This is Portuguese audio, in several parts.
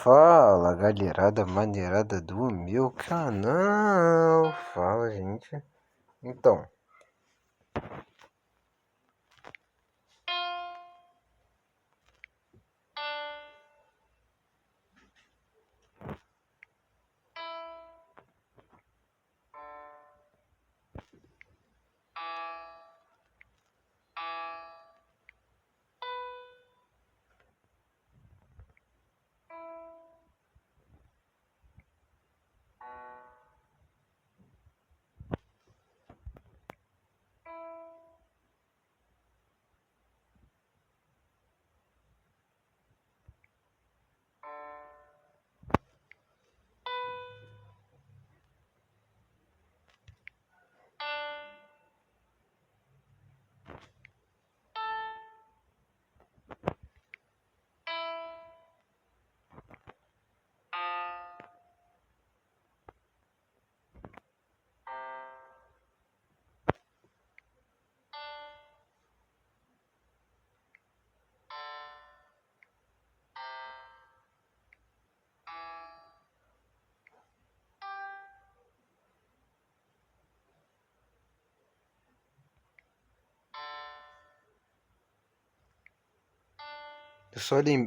Fala galherada maneirada do meu canal. Fala, gente. Então,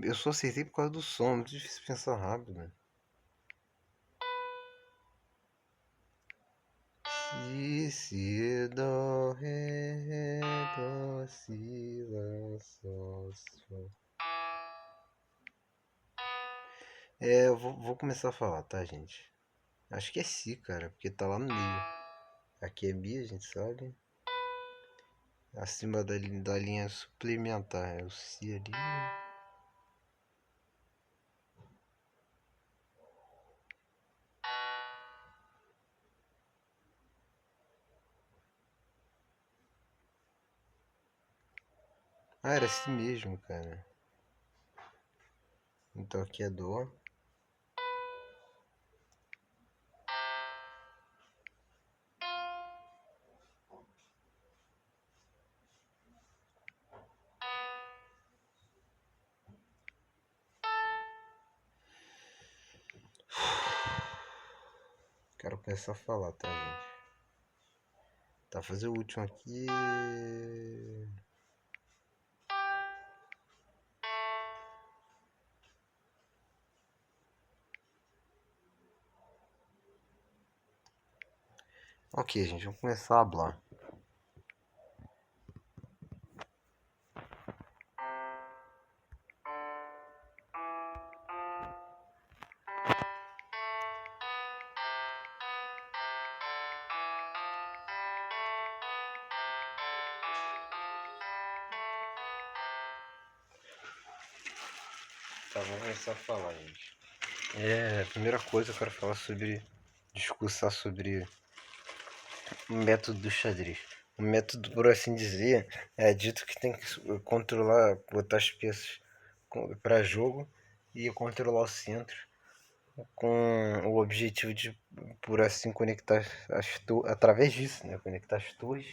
eu só acertei por causa do som, muito difícil pensar rápido, né? Si, do, ré, do, si, lá, sol, sol. Eu vou começar a falar, tá, gente? Acho que é si, cara, porque tá lá no meio. Aqui é mi, a gente sabe. Acima da linha suplementar é o si ali. Ah, era si mesmo, cara. Então aqui é dó. Quero começar a falar, tá, gente? Tá, fazer o último aqui. Ok, gente, vamos começar a hablar. Tá, vamos começar a falar, gente. A primeira coisa eu quero falar sobre. Discursar sobre o método do xadrez. O método, por assim dizer, é dito que tem que controlar, botar as peças para jogo e controlar o centro com o objetivo de, por assim, conectar através disso, né? Conectar as torres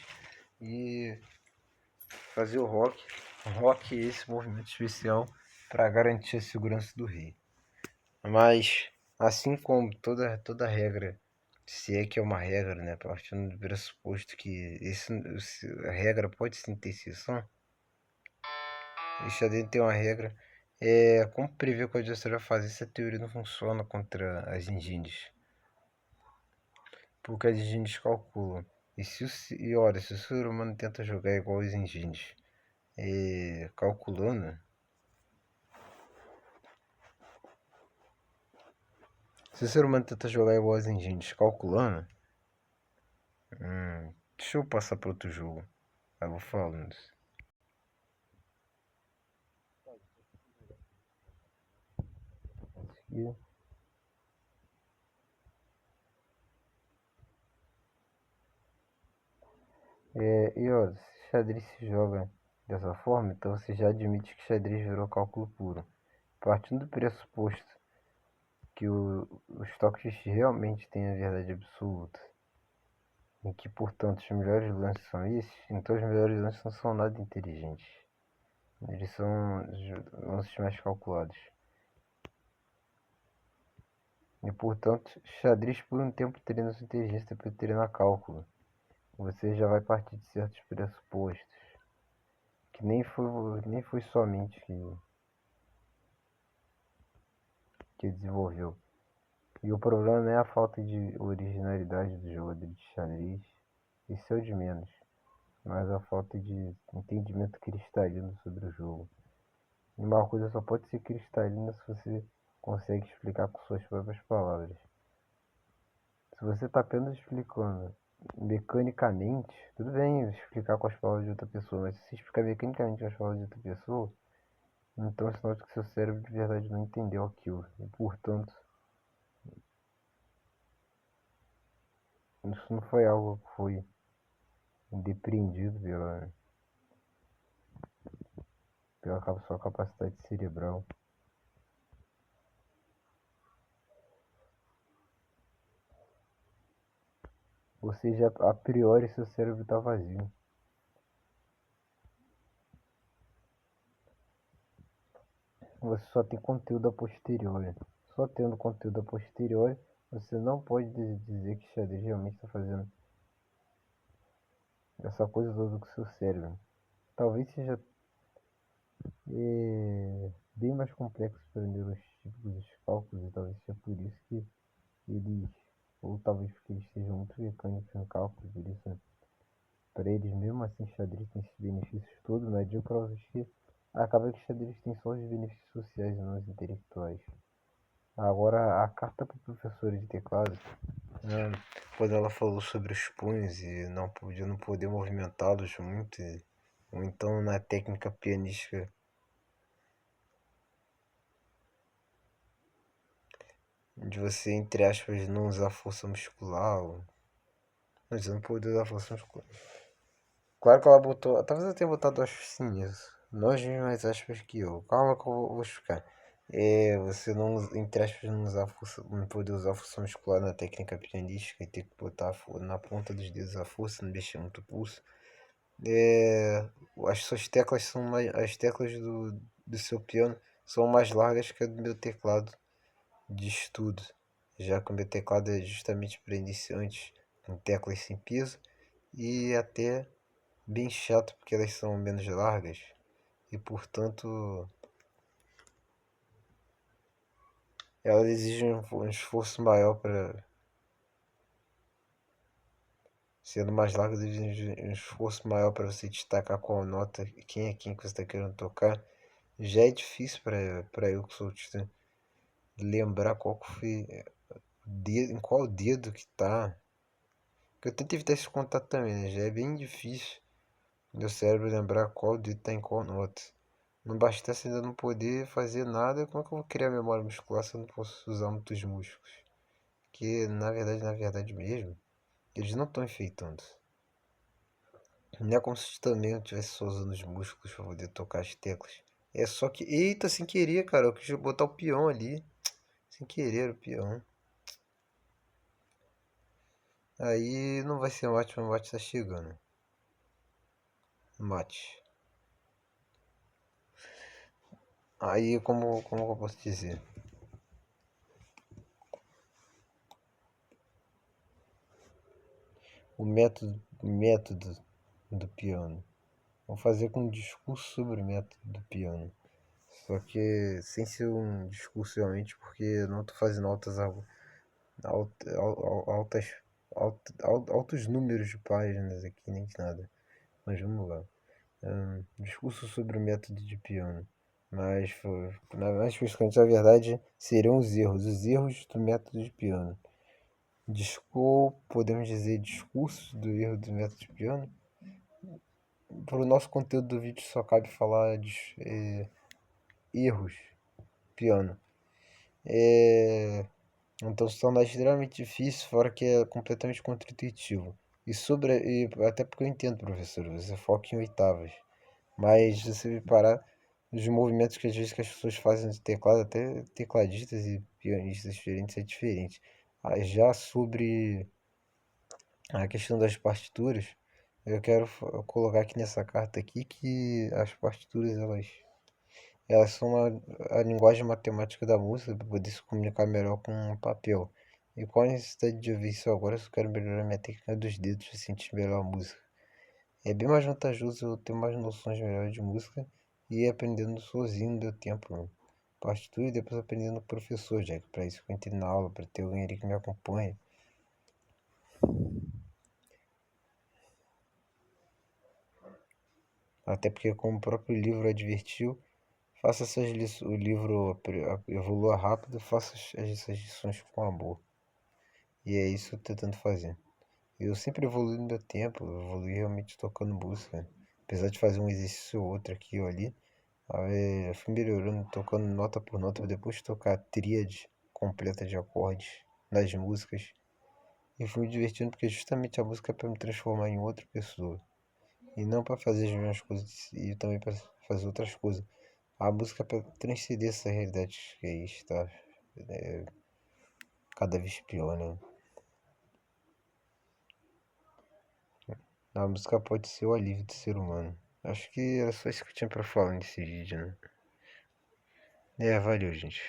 e fazer o rock. O rock é esse movimento especial para garantir a segurança do rei. Mas, assim como toda regra, se é que é uma regra, né, partindo do pressuposto que a regra pode sim ter exceção, deixa dentro tem uma regra. Como prever o que o adversário vai fazer se a teoria não funciona contra as engines? Porque as engines calculam. E olha, se o ser humano tenta jogar igual as engines, calculando, se o ser humano tenta jogar igual as engines calculando, deixa eu passar para outro jogo. Aí eu vou falando. E, e olha, se xadrez se joga dessa forma, então você já admite que xadrez virou cálculo puro. Partindo do pressuposto que os toques realmente têm a verdade absoluta, e que, portanto, os melhores lances são esses, então os melhores lances não são nada inteligentes. Eles são os lances mais calculados. E portanto, xadrez por um tempo treina sua inteligência, depois treina cálculo. Você já vai partir de certos pressupostos, que nem foi somente que desenvolveu. E o problema não é a falta de originalidade do jogador de xadrez, isso é o de menos, mas a falta de entendimento cristalino sobre o jogo. E uma coisa só pode ser cristalina se você consegue explicar com suas próprias palavras. Se você está apenas explicando mecanicamente, tudo bem explicar com as palavras de outra pessoa, mas se você explicar mecanicamente com as palavras de outra pessoa, então é sinal de que seu cérebro de verdade não entendeu aquilo. E portanto, isso não foi algo que foi depreendido pela sua capacidade cerebral. Ou seja, a priori seu cérebro está vazio. Você só tem conteúdo a posteriori. Só tendo conteúdo a posteriori, você não pode dizer que xadrez realmente está fazendo essa coisa toda com o seu cérebro. Talvez seja bem mais complexo para neurotípicos os cálculos, e talvez seja por isso que eles, ou talvez porque eles sejam muito mecânicos no cálculo, por isso, para eles mesmo assim xadrez tem esses benefícios todos, mas digo para vocês que acaba que xadrez tem só os benefícios sociais e não os intelectuais. Agora, a carta para o professor de teclado, quando ela falou sobre os punhos e de não poder movimentá-los muito, ou então na técnica pianística de você, entre aspas, não usar força muscular, mas eu não poder usar força muscular. Claro que ela botou, talvez eu tenha botado aspas sim nisso, nós mais aspas que eu, calma que eu vou explicar. Você não, entre aspas, não usar força, não poder usar força muscular na técnica pianística e ter que botar na ponta dos dedos a força, não mexer muito o pulso. É, as suas teclas são mais, as teclas do seu piano são mais largas que a do meu teclado de estudo, já que o meu teclado é justamente para iniciantes com teclas sem peso e até bem chato porque elas são menos largas e portanto elas exigem um esforço maior para sendo mais largas exigem um esforço maior para você destacar qual nota, quem é quem que você está querendo tocar. Já é difícil para eu que sou autista lembrar qual que foi em qual dedo que tá. Porque eu tento evitar esse contato também, né? Já é bem difícil meu cérebro lembrar qual dedo tá em qual nota. Não bastasse ainda não poder fazer nada, como é que eu vou criar memória muscular se eu não posso usar muitos músculos? Que na verdade mesmo, eles não estão enfeitando. Não é como se também eu estivesse só usando os músculos para poder tocar as teclas. É só que. Eita, sem querer, cara. Eu quis botar o peão ali. Sem querer o peão. Aí não vai ser mate, mas o mate tá chegando. Mate. Aí como eu posso dizer? O método do piano. Vou fazer com um discurso sobre o método do piano. Só que sem ser um discurso realmente, porque eu não tô fazendo altas, altos números de páginas aqui, nem de nada. Mas vamos lá. Discurso sobre o método de piano. Mas, mais especificamente, na verdade, seriam os erros do método de piano. Podemos dizer discurso do erro do método de piano. Para o nosso conteúdo do vídeo só cabe falar de erros piano. Então se torna extremamente difícil, fora que é completamente contra-intuitivo. E até porque eu entendo, professor, você foca em oitavas. Mas se você parar os movimentos que às vezes que as pessoas fazem no teclado, até tecladistas e pianistas diferentes, é diferente. Já sobre a questão das partituras, eu quero colocar aqui nessa carta aqui que as partituras Elas são a linguagem matemática da música para poder se comunicar melhor com o papel. E qual a necessidade de ouvir isso agora se eu quero melhorar minha técnica dos dedos e sentir melhor a música? É bem mais vantajoso eu ter mais noções melhores de música e ir aprendendo sozinho no meu tempo, mano. Partitura e depois aprendendo com o professor, já que para isso que eu entrei na aula, para ter alguém ali que me acompanhe. Até porque, como o próprio livro advertiu, faça essas lições, o livro evolua rápido, faça essas lições com amor. E é isso que eu tô tentando fazer. Eu sempre evolui no meu tempo, eu evolui realmente tocando música. Apesar de fazer um exercício ou outro aqui ou ali, eu fui melhorando, tocando nota por nota, pra depois tocar a tríade completa de acordes nas músicas. E fui me divertindo porque justamente a música é pra me transformar em outra pessoa. E não pra fazer as mesmas coisas e também pra fazer outras coisas. A música é pra transcender essa realidade que está é, cada vez pior, né? A música pode ser o alívio do ser humano. Acho que era só isso que eu tinha pra falar nesse vídeo, né? Valeu, gente.